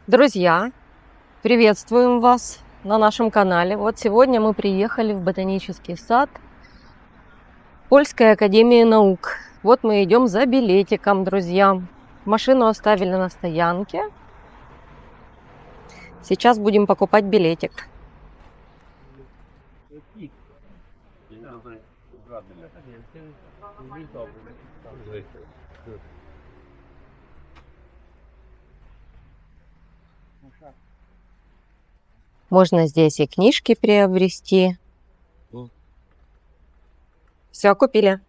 Друзья, приветствуем вас на нашем канале. Вот сегодня мы приехали в ботанический сад Польской академии наук. Вот мы идем за билетиком, друзья. Машину оставили на стоянке. Сейчас будем покупать билетик. Можно здесь и книжки приобрести. Все, купили.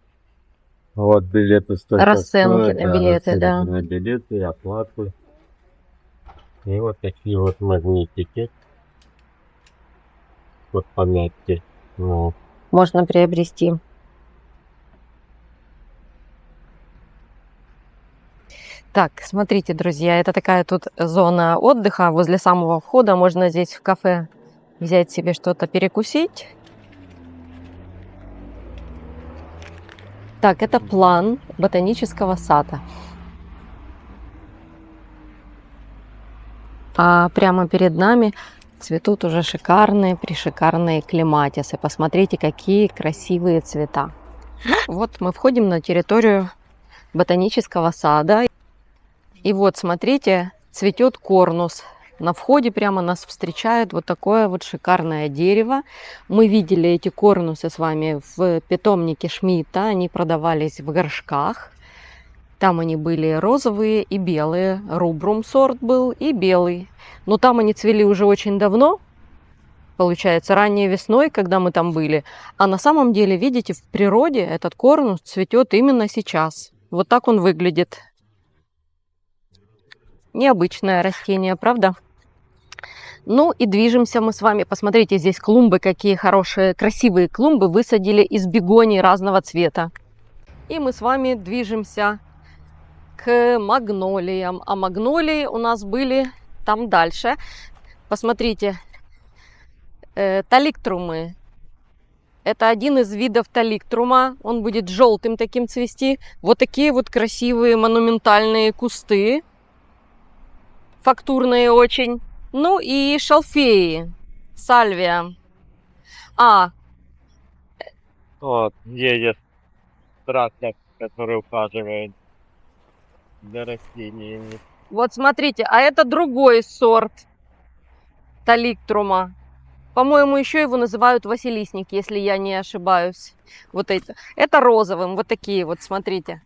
Вот билеты столько Расценки стоят, на билеты, да. на билеты, оплаты. И вот такие вот магнитики. Вот помятки. Ну, Можно приобрести. Так, смотрите, друзья, это такая тут зона отдыха. Возле самого входа можно здесь в кафе взять себе что-то перекусить. Так, это план ботанического сада. А прямо перед нами цветут уже пришикарные клематисы. Посмотрите, какие красивые цвета. Вот мы входим на территорию ботанического сада. И вот, смотрите, цветет корнус. На входе прямо нас встречает вот такое вот шикарное дерево. Мы видели эти корнусы с вами в питомнике Шмидта. Они продавались в горшках. Там они были розовые и белые. Рубрум сорт был и белый. Но там они цвели уже очень давно. Получается, ранней весной, когда мы там были. А на самом деле, видите, в природе этот корнус цветет именно сейчас. Вот так он выглядит. Необычное растение, правда? Ну и движемся мы с вами. Посмотрите, здесь клумбы, какие хорошие, красивые клумбы высадили из бегоний разного цвета. И мы с вами движемся к магнолиям. А магнолии у нас были там дальше. Посмотрите, таликтрумы. Это один из видов таликтрума. Он будет желтым таким цвести. Вот такие вот красивые монументальные кусты. Фактурные очень. Ну и шалфеи. Сальвия. вот едет трактор, который ухаживает за растениями. Вот смотрите, а это другой сорт таликтрума. По-моему, еще его называют василисник, если я не ошибаюсь. Вот это. Это розовым. Вот такие вот, смотрите.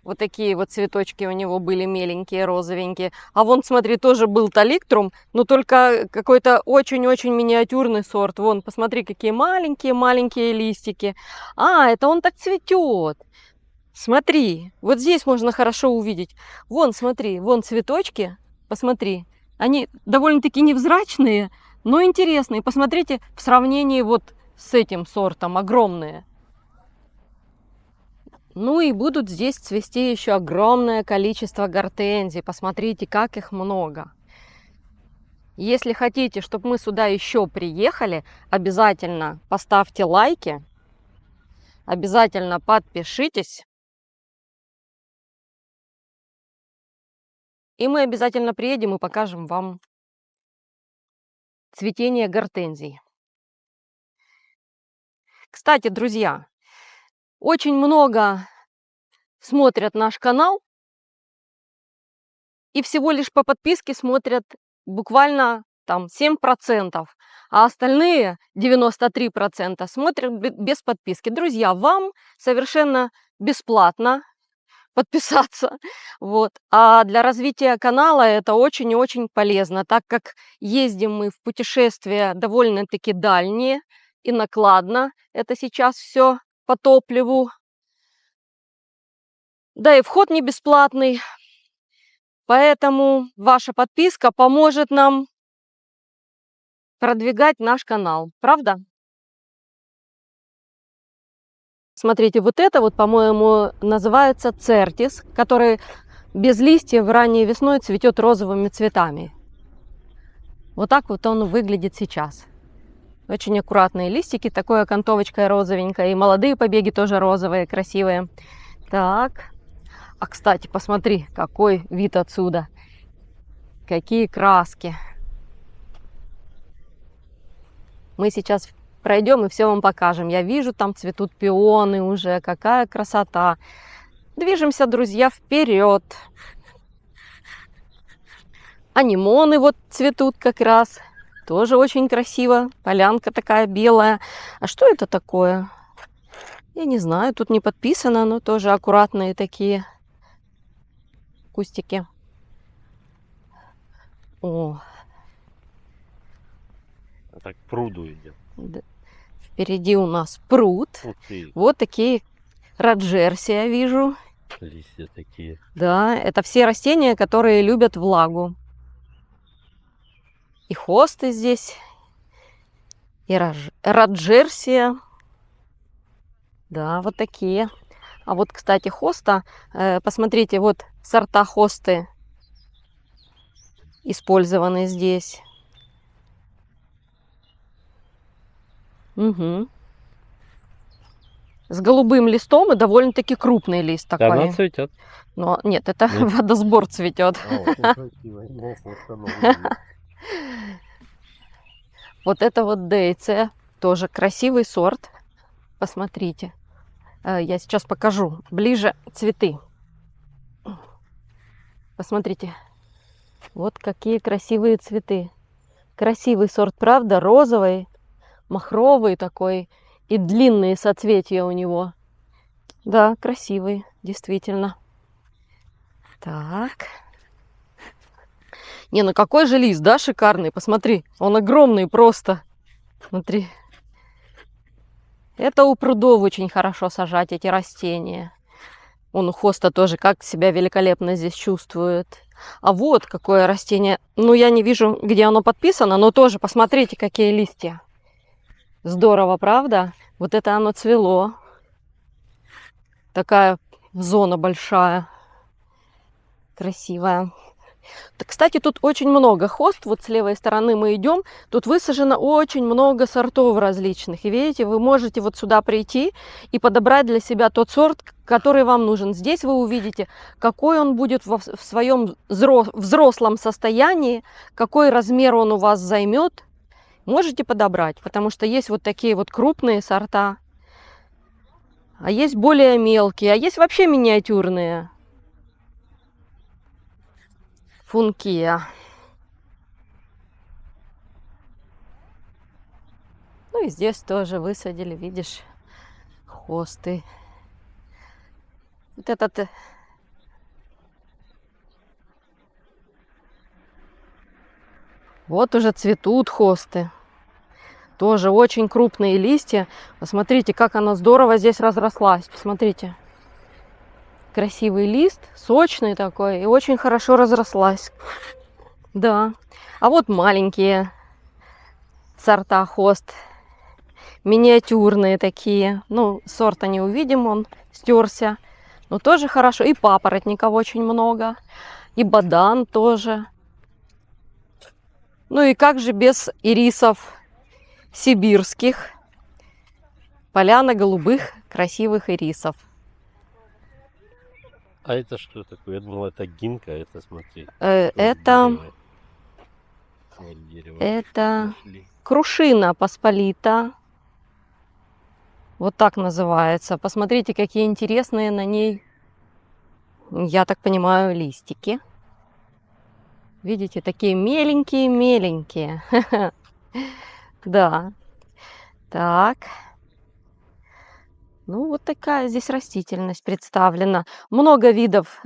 Вот такие вот цветочки у него были меленькие, розовенькие. А вон, смотри, тоже был таликтрум, но только какой-то очень-очень миниатюрный сорт. Вон, посмотри, какие маленькие-маленькие листики. А, это он так цветет. Смотри, вот здесь можно хорошо увидеть. Вон, смотри, вон цветочки. Посмотри. Они довольно-таки невзрачные, но интересные. Посмотрите, в сравнении вот с этим сортом огромные. Ну и будут здесь цвести еще огромное количество гортензий. Посмотрите, как их много. Если хотите, чтобы мы сюда еще приехали, обязательно поставьте лайки, обязательно подпишитесь. И мы обязательно приедем и покажем вам цветение гортензий. Кстати, друзья, очень много смотрят наш канал и всего лишь по подписке смотрят буквально там 7%, а остальные 93% смотрят без подписки. Друзья, вам совершенно бесплатно подписаться. Вот. А для развития канала это очень и очень полезно, так как ездим мы в путешествия довольно-таки дальние и накладно. Это сейчас все по топливу. Да и вход не бесплатный. Поэтому ваша подписка поможет нам продвигать наш канал. Правда? Смотрите, вот это вот, по-моему, называется цертис, который без листьев ранней весной цветет розовыми цветами. Вот так вот он выглядит сейчас. Очень аккуратные листики, такой окантовочкой розовенькой. И молодые побеги тоже розовые, красивые. Так. А, кстати, посмотри, какой вид отсюда. Какие краски. Мы сейчас пройдем и все вам покажем. Я вижу, там цветут пионы уже. Какая красота. Движемся, друзья, вперед. Анимоны вот цветут как раз. Тоже очень красиво. Полянка такая белая. А что это такое? Я не знаю, тут не подписано, но тоже аккуратные такие кустики. О, А так к пруду идет. впереди у нас пруд. Ух ты, Вот такие раджерсия вижу. листья такие. Да, это все растения, которые любят влагу. И хосты здесь, и раджерсия. Да, вот такие. А вот, кстати, хоста, посмотрите, вот сорта хосты использованы здесь. Угу. С голубым листом и довольно-таки крупный лист Да, она такой. цветет. Но нет, это Нет? водосбор цветет. Очень красиво. Вот это вот дейция, тоже красивый сорт. Посмотрите. Я сейчас покажу ближе цветы. Посмотрите. Вот какие красивые цветы. Красивый сорт, правда? Розовый, махровый такой. И длинные соцветия у него. Да, красивый, действительно. Так. Не, ну какой же лист, да, шикарный. Посмотри, он огромный просто. Смотри. Это у прудов очень хорошо сажать эти растения. Он у хоста тоже как себя великолепно здесь чувствует. А вот какое растение. Ну, я не вижу, где оно подписано, но тоже посмотрите, какие листья. Здорово, правда? Вот это оно цвело. Такая зона большая. Красивая. Кстати, тут очень много хост. Вот с левой стороны мы идем. Тут высажено очень много сортов различных. И видите, вы можете вот сюда прийти и подобрать для себя тот сорт, который вам нужен. Здесь вы увидите, какой он будет в своем взрослом состоянии, какой размер он у вас займет. Можете подобрать, потому что есть вот такие вот крупные сорта, а есть более мелкие, а есть вообще миниатюрные. Функия. Ну и здесь тоже высадили, видишь, хосты. Вот этот вот уже цветут хосты. Тоже очень крупные листья. Посмотрите, как она здорово здесь разрослась. Посмотрите. Красивый лист, сочный такой, и очень хорошо разрослась. Да. А вот маленькие сорта хост. Миниатюрные такие. Ну, сорта не увидим, он стерся. Но тоже хорошо. И папоротников очень много. И бадан тоже. Ну и как же без ирисов сибирских. Поляна голубых красивых ирисов. А это что такое? Я думал, это гинка, а это смотри. Это дерево. это Нашли. крушина посполита. Вот так называется. Посмотрите, какие интересные на ней, я так понимаю, листики. Видите, такие меленькие-меленькие. Да. Так. Ну, вот такая здесь растительность представлена. Много видов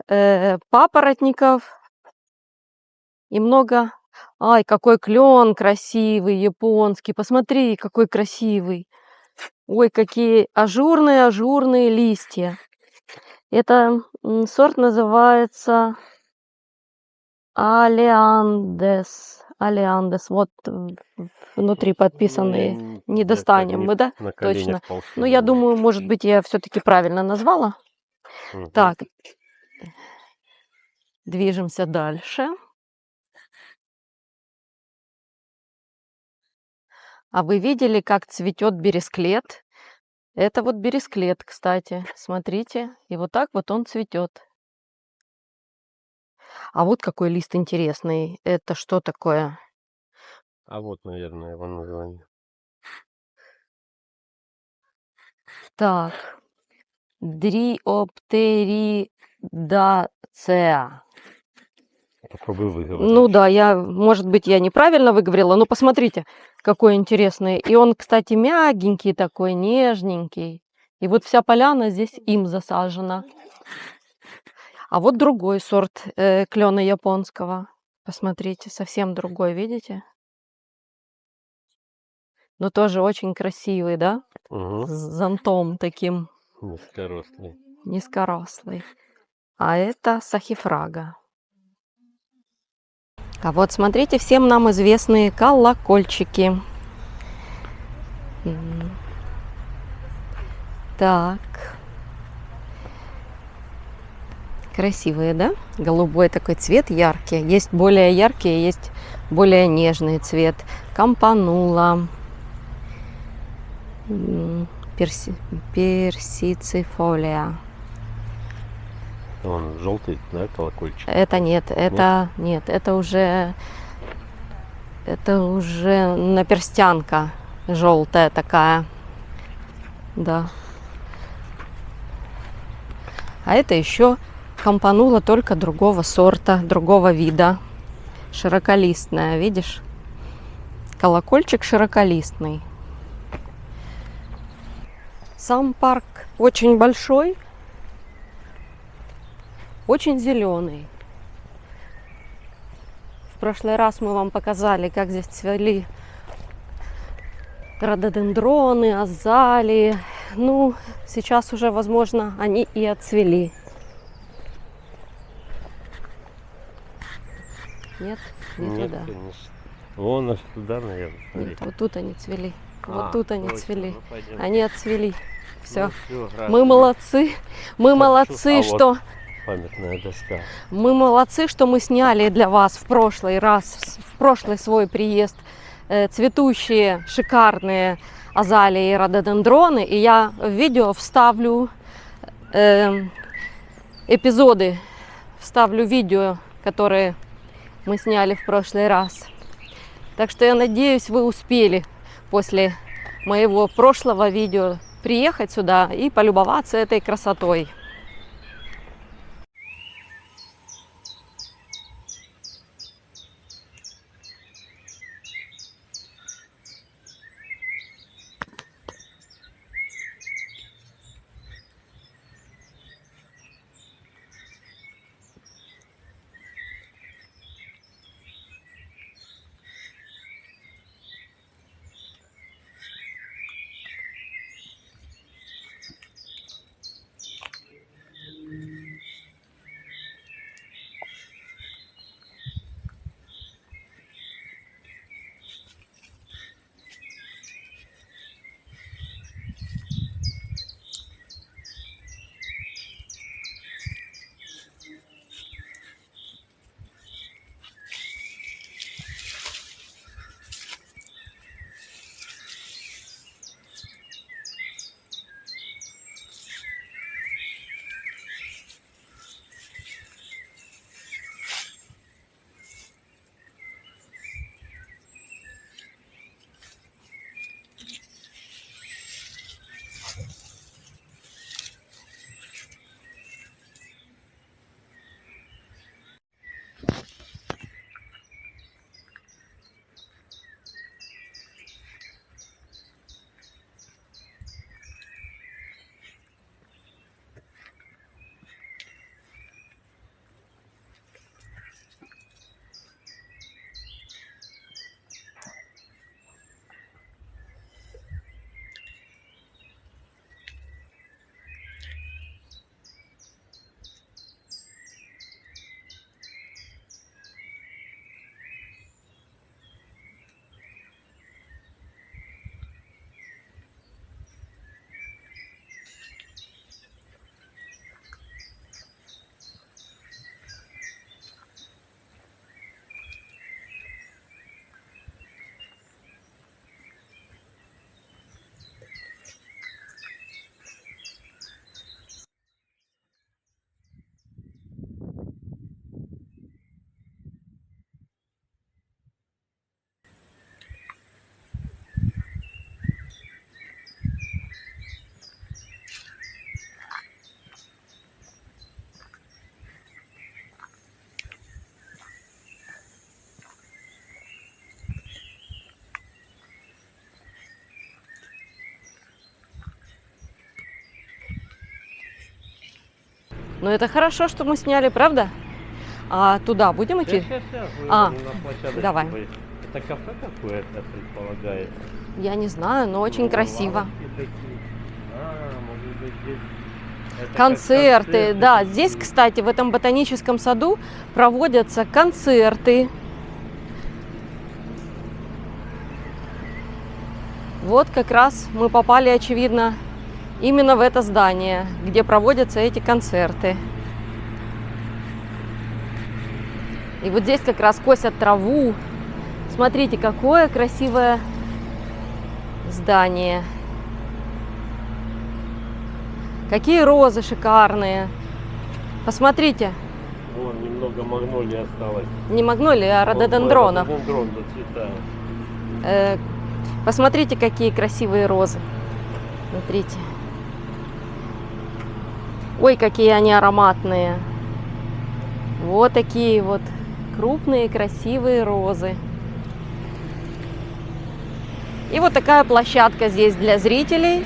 папоротников. И много... Ай, какой клен красивый, японский. Посмотри, какой красивый. Ой, какие ажурные листья. Это сорт называется Алиандес. Алиандес. Вот внутри подписанные. Не достанем мы, да? Точно. Ну, я думаю, может быть, я все-таки правильно назвала. Угу. Так, движемся дальше. А вы видели, как цветет бересклет? Это вот бересклет, кстати. Смотрите, и вот так вот он цветет. А вот какой лист интересный. Это что такое? А вот, наверное, его название. Так. Дриоптеридацеа. Попробуй выговорить. Ну да, может быть, я неправильно выговорила, но посмотрите, какой интересный. И он, кстати, мягенький такой, нежненький. И вот вся поляна здесь им засажена. А вот другой сорт клена японского. Посмотрите, совсем другой, видите? Но тоже очень красивый, да? Угу. С зонтом таким Низкорослый. низкорослый. А это сахифрага. А вот смотрите, всем нам известные колокольчики. Так. Красивые, да? Голубой такой цвет яркий. Есть более яркий, есть более нежный цвет. Кампанула. Персицифолия. Он желтый, да, колокольчик? Это нет, это уже наперстянка желтая такая. Да. А это еще кампанула, только другого сорта, другого вида. Широколистная, видишь? Колокольчик широколистный. Сам парк очень большой, очень зеленый. В прошлый раз мы вам показали, как здесь цвели рододендроны, азалии. Ну, сейчас уже, возможно, они и отцвели. Нет, не Нет, туда. конечно. Вон аж туда, наверное. Смотри. Нет, вот тут они цвели. Вот тут они точно, цвели. ну, пойдем. Они отцвели. Все. Ну, всё, раз, Мы молодцы. Мы Хорошо. молодцы, А что памятная доска. мы молодцы, что мы сняли для вас в прошлый раз, в прошлый свой приезд цветущие, шикарные азалии и рододендроны. И я в видео вставлю эпизоды, вставлю видео, которые мы сняли в прошлый раз. Так что я надеюсь, вы успели после моего прошлого видео приехать сюда и полюбоваться этой красотой. Но это хорошо, что мы сняли, правда? А туда будем идти? Сейчас, А, на площадочке давай. будет. Это кафе какое-то предполагается? Я не знаю, но очень Ну, красиво. лавочки такие. Может быть, здесь... это как Концерты, да. Здесь, кстати, в этом ботаническом саду проводятся концерты. Вот как раз мы попали, очевидно, именно в это здание, где проводятся эти концерты. И вот здесь как раз косят траву. Смотрите, какое красивое здание. Какие розы шикарные. Посмотрите, Вон немного магнолии осталось. не магнолии, а рододендронов. Рододендрон зацветает. Посмотрите, какие красивые розы. Смотрите. Ой, какие они ароматные. Вот такие вот крупные красивые розы. И вот такая площадка здесь для зрителей.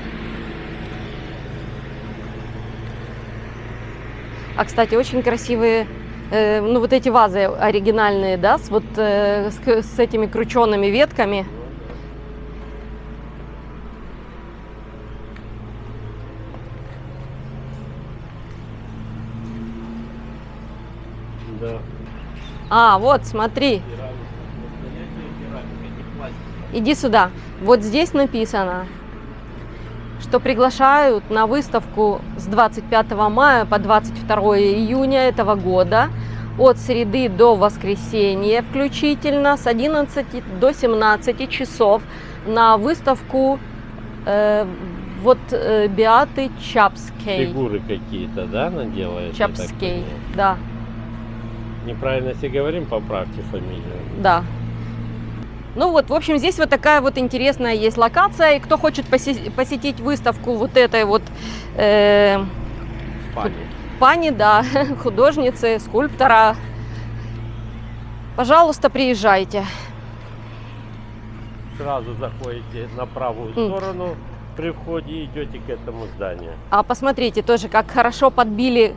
А, кстати, очень красивые, ну вот эти вазы оригинальные, да, с вот с этими крученными ветками. Да. А, вот, смотри, иди сюда. Вот здесь написано, что приглашают на выставку с 25 мая по 22 июня этого года от среды до воскресенья включительно с 11 до 17 часов на выставку Беаты Чапской. Фигуры какие-то, да, она делает? я так Чапской, понимаю? да, Неправильно если говорим, поправьте фамилию. да. Ну вот, в общем, здесь вот такая вот интересная есть локация. И кто хочет посетить выставку вот этой вот Пани. пани, да, художницы, скульптора, пожалуйста, приезжайте. Сразу заходите на правую сторону при входе и идете к этому зданию. А посмотрите тоже, как хорошо подбили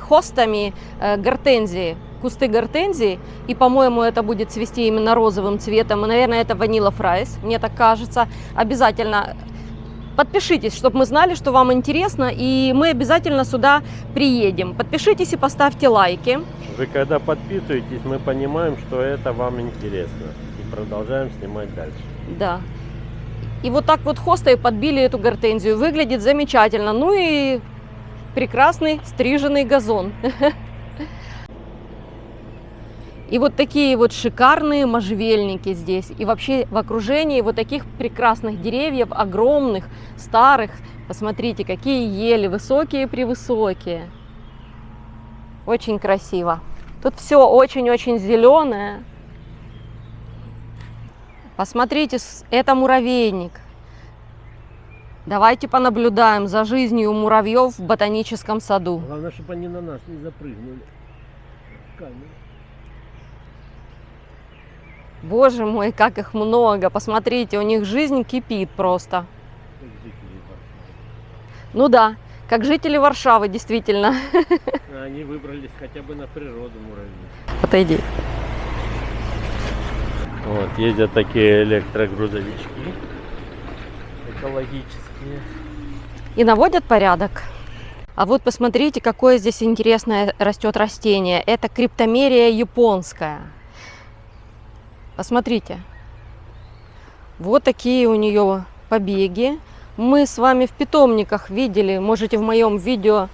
хостами гортензии, кусты гортензии. И, по-моему, это будет цвести именно розовым цветом. И, наверное, это ванила фрайс, мне так кажется. Обязательно подпишитесь, чтобы мы знали, что вам интересно. И мы обязательно сюда приедем. Подпишитесь и поставьте лайки. Вы когда подписываетесь, мы понимаем, что это вам интересно. И продолжаем снимать дальше. Да. И вот так вот хосты подбили эту гортензию. Выглядит замечательно. Ну и прекрасный стриженный газон. И вот такие вот шикарные можжевельники здесь. И вообще в окружении вот таких прекрасных деревьев, огромных, старых. Посмотрите, какие ели, высокие-превысокие. Очень красиво. Тут все очень-очень зеленое. Посмотрите, это муравейник. Давайте понаблюдаем за жизнью муравьев в ботаническом саду. Главное, чтобы они на нас не запрыгнули в камеру. Боже мой, как их много. Посмотрите, у них жизнь кипит просто. Как жители Варшавы. Ну да, как жители Варшавы, действительно. Они выбрались хотя бы на природу муравьи. Отойди. Вот, ездят такие электрогрузовички экологические. И наводят порядок. А вот посмотрите, какое здесь интересное растет растение. Это криптомерия японская. Посмотрите. Вот такие у нее побеги. Мы с вами в питомниках видели, можете в моем видео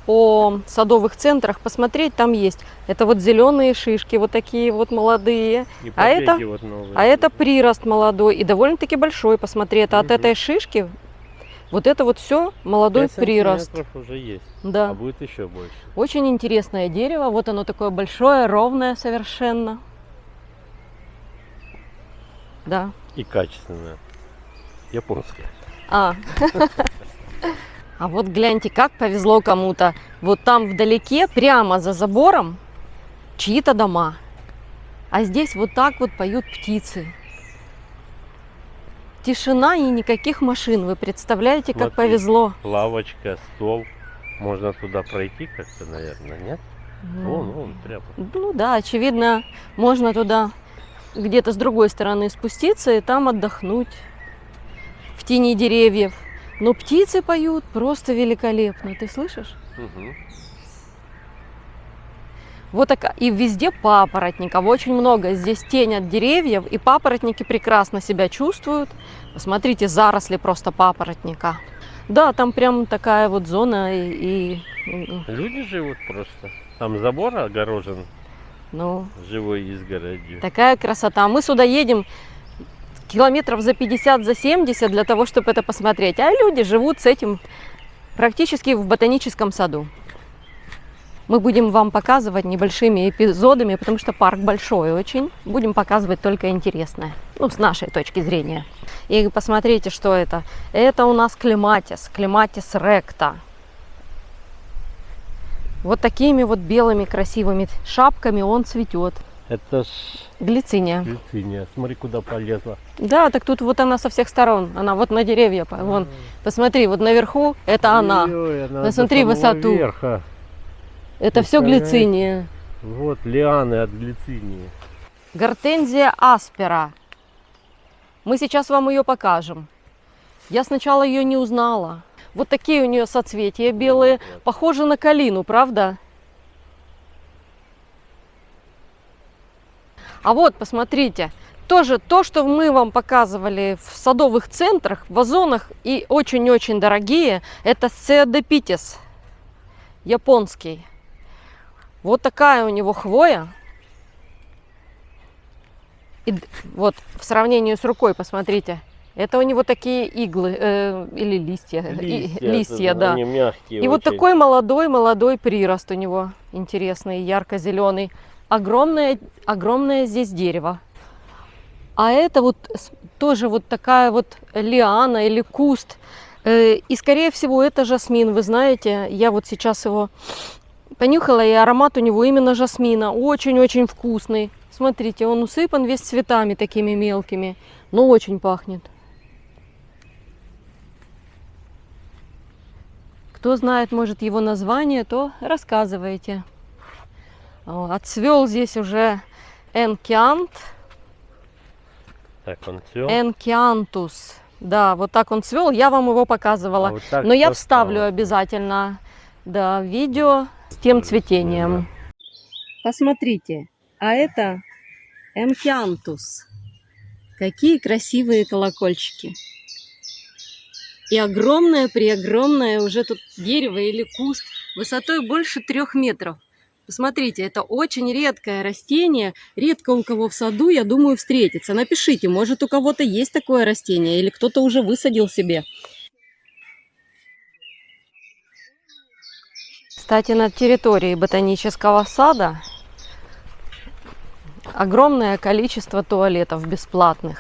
о садовых центрах посмотреть, там есть. Это вот зеленые шишки, вот такие вот молодые. И А это, побеги вот новые. а это прирост молодой и довольно-таки большой. Посмотри, это от этой шишки вот это вот все молодой 5 прирост. сантиметров уже есть, Да. а будет еще больше. Очень интересное дерево. Вот оно такое большое, ровное совершенно. Да. И качественное. Японское. А вот гляньте, как повезло кому-то. Вот там вдалеке, прямо за забором, чьи-то дома. А здесь вот так вот поют птицы. Тишина и никаких машин. Вы представляете, как Смотри. повезло? Лавочка, стол. Можно туда пройти как-то, наверное, нет? Вон, прямо. Ну да, очевидно, можно туда где-то с другой стороны спуститься и там отдохнуть в тени деревьев. Но птицы поют просто великолепно, ты слышишь? Мгм. Вот так и везде папоротников, очень много. Здесь тень от деревьев, и папоротники прекрасно себя чувствуют. Посмотрите, заросли просто папоротника. Да, там прям такая вот зона Люди живут просто. Там забор огорожен ну, живой изгородью. такая красота. Мы сюда едем километров за 50, за 70 для того, чтобы это посмотреть. А люди живут с этим практически в ботаническом саду. Мы будем вам показывать небольшими эпизодами, потому что парк большой очень. Будем показывать только интересное, ну, с нашей точки зрения. И посмотрите, что это. Это у нас клематис ректа. Вот такими вот белыми красивыми шапками он цветет. Это ж Глициния. глициния. Смотри, куда полезла. Да, так тут вот она со всех сторон. Она вот на деревья. Вон, посмотри, вот наверху это она. Ой, она Посмотри до самого высоту. верха. Это все Представляете? глициния. Вот лианы от глицинии. Гортензия аспера. Мы сейчас вам ее покажем. Я сначала ее не узнала. Вот такие у нее соцветия белые, похожи на калину, правда? А вот, посмотрите, тоже то, что мы вам показывали в садовых центрах, в вазонах и очень-очень дорогие, это сцеодопитис, японский. Вот такая у него хвоя. И вот в сравнении с рукой, посмотрите, это у него такие иглы или листья, листья, да. Они мягкие. И вот очень. такой молодой прирост у него интересный, ярко-зеленый. Огромное здесь дерево. А это вот тоже вот такая вот лиана или куст. И скорее всего это жасмин, вы знаете. Я вот сейчас его понюхала, и аромат у него именно жасмина. Очень-очень вкусный. Смотрите, он усыпан весь цветами такими мелкими, но очень пахнет. Кто знает, может, его название, то рассказывайте. Отцвел здесь уже энкиант. Так он цвел. Энкиантус. Да, вот так он цвел. Я вам его показывала. А вот так Но я то вставлю стало. обязательно, да, видео с тем цветением. Посмотрите, а это энкиантус. Какие красивые колокольчики. И огромное уже тут дерево или куст высотой больше 3 метров. Посмотрите, это очень редкое растение, редко у кого в саду, я думаю, встретится. Напишите, может, у кого-то есть такое растение, или кто-то уже высадил себе. Кстати, на территории ботанического сада огромное количество туалетов бесплатных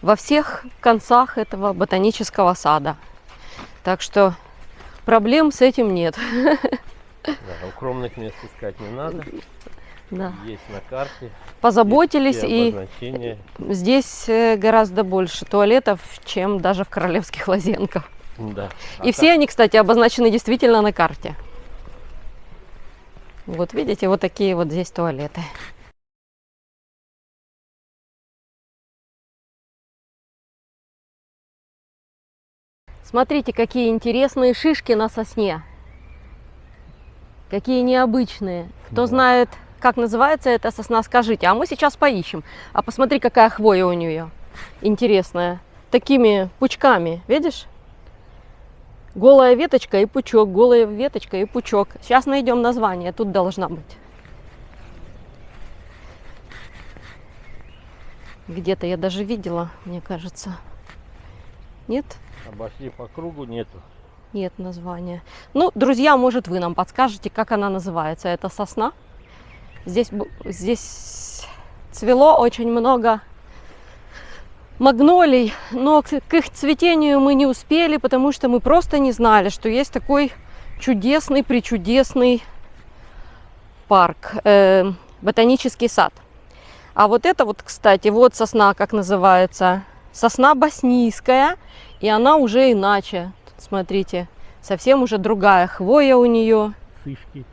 во всех концах этого ботанического сада. Так что проблем с этим нет. Да, укромных мест искать не надо. Да. Есть на карте. Позаботились, и обозначения. здесь гораздо больше туалетов, чем даже в Королевских Лазенках. Да. И все они, кстати, обозначены действительно на карте. Вот видите, вот такие вот здесь туалеты. Смотрите, какие интересные шишки на сосне. Какие необычные. Кто Да. знает, как называется эта сосна, скажите. А мы сейчас поищем. А посмотри, какая хвоя у нее интересная. Такими пучками, видишь? Голая веточка и пучок, голая веточка и пучок. Сейчас найдем название, тут должна быть. Где-то я даже видела, мне кажется. Нет? Обошли по кругу, нету. Нет названия. Ну, друзья, может, вы нам подскажете, как она называется. Это сосна. Здесь цвело очень много магнолий, но к их цветению мы не успели, потому что мы просто не знали, что есть такой чудесный, причудесный парк, ботанический сад. А вот это вот, кстати, вот сосна, как называется, сосна боснийская, и она уже иначе. Тут, смотрите, совсем уже другая хвоя у нее. Сышки.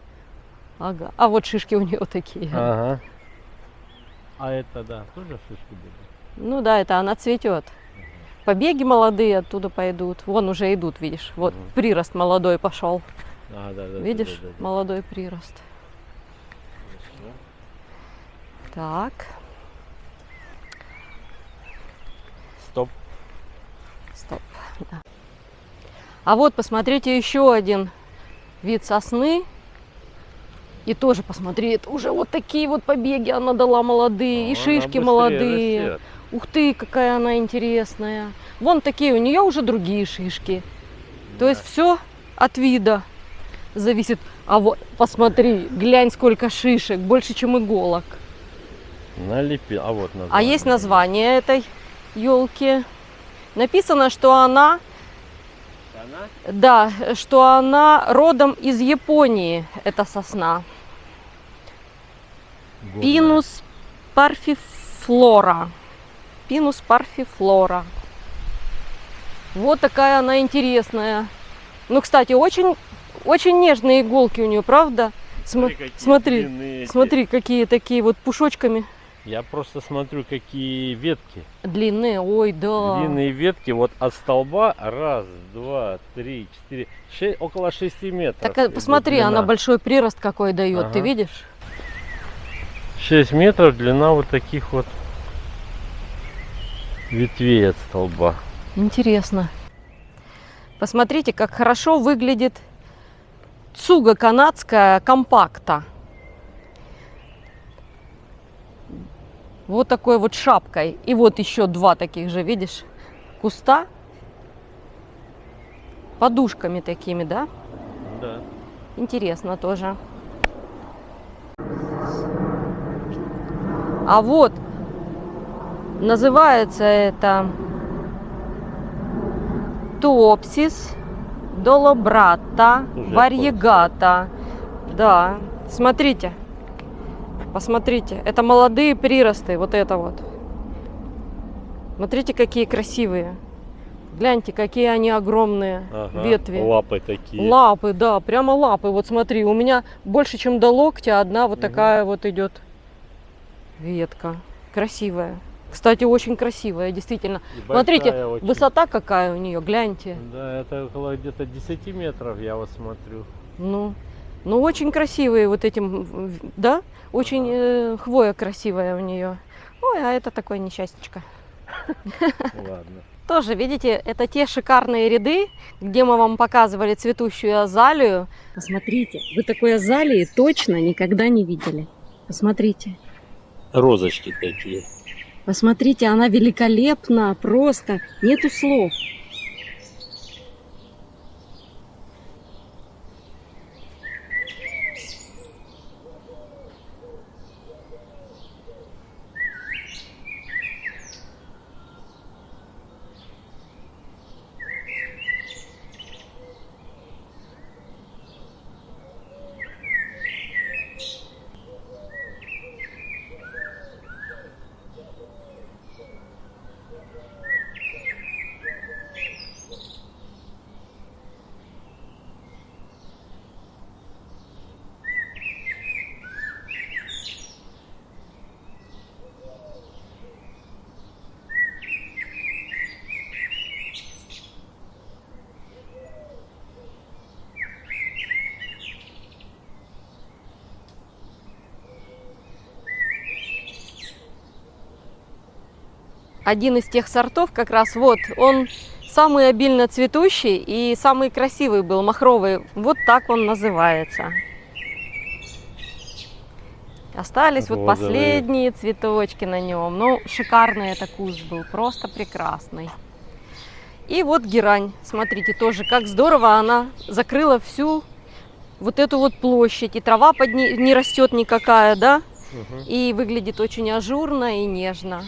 Ага. А вот шишки у нее такие. Ага. А это, да, тоже шишки были? Ну да, это она цветет. Побеги молодые оттуда пойдут. Вон уже идут, видишь. Вот Мгм. прирост молодой пошел. А, да, да. Видишь, Да, да, да. молодой прирост. Хорошо. Так. Стоп. Стоп. Да. А вот посмотрите еще один вид сосны. И тоже посмотри, это уже вот такие вот побеги она дала молодые, и Она шишки быстрее молодые. растет. Ух ты, какая она интересная. Вон такие у нее уже другие шишки. То есть все от вида зависит. А вот посмотри, глянь, сколько шишек, больше, чем иголок. Налепил. А вот название. А есть название этой елки. Написано, что она, Она? да, что она родом из Японии, эта сосна. Горная. Пинус парфифлора. Пинус парфифлора. Вот такая она интересная. Ну, кстати, очень, очень нежные иголки у нее, правда? какие Смотри, длинные эти. смотри, какие такие вот пушочками Я просто смотрю, какие ветки. длинные. Ой, да. Длинные ветки вот от столба. Раз, два, три, четыре, около 6 метров. Так идет посмотри, длина. она большой прирост какой дает, ты Ага. видишь? 6 метров длина вот таких вот ветвей от столба. Интересно. Посмотрите, как хорошо выглядит цуга канадская компакта. Вот такой вот шапкой. И вот еще два таких же, видишь, куста. Подушками такими, да? Да. Интересно тоже. А вот называется это Топсис долобрата Уже варьегата. Да, смотрите. Посмотрите, это молодые приросты, вот это вот. Смотрите, какие красивые. Гляньте, какие они огромные Ага. ветви. Лапы такие. Лапы, да, прямо лапы. Вот смотри, у меня больше, чем до локтя, одна вот Мгм. такая вот идет ветка. Красивая. Кстати, очень красивая, действительно. И Смотрите, большая очень. высота какая у нее, гляньте. Да, это около где-то 10 метров, я вот смотрю. Ну, очень красивые вот этим, да? Очень хвоя красивая у нее. Ой, а это такое несчастечко. Ладно. Тоже, видите, это те шикарные ряды, где мы вам показывали цветущую азалию. Посмотрите, вы такой азалии точно никогда не видели. Посмотрите. Розочки такие. Посмотрите, она великолепна, просто нету слов. Один из тех сортов, как раз вот, он самый обильно цветущий и самый красивый был, махровый. Вот так он называется. Остались вот Розовые. последние цветочки на нем. Ну, шикарный это куст был, просто прекрасный. И вот герань, смотрите, тоже как здорово она закрыла всю вот эту вот площадь. И трава под ней не растет никакая, да? Угу. И выглядит очень ажурно и нежно.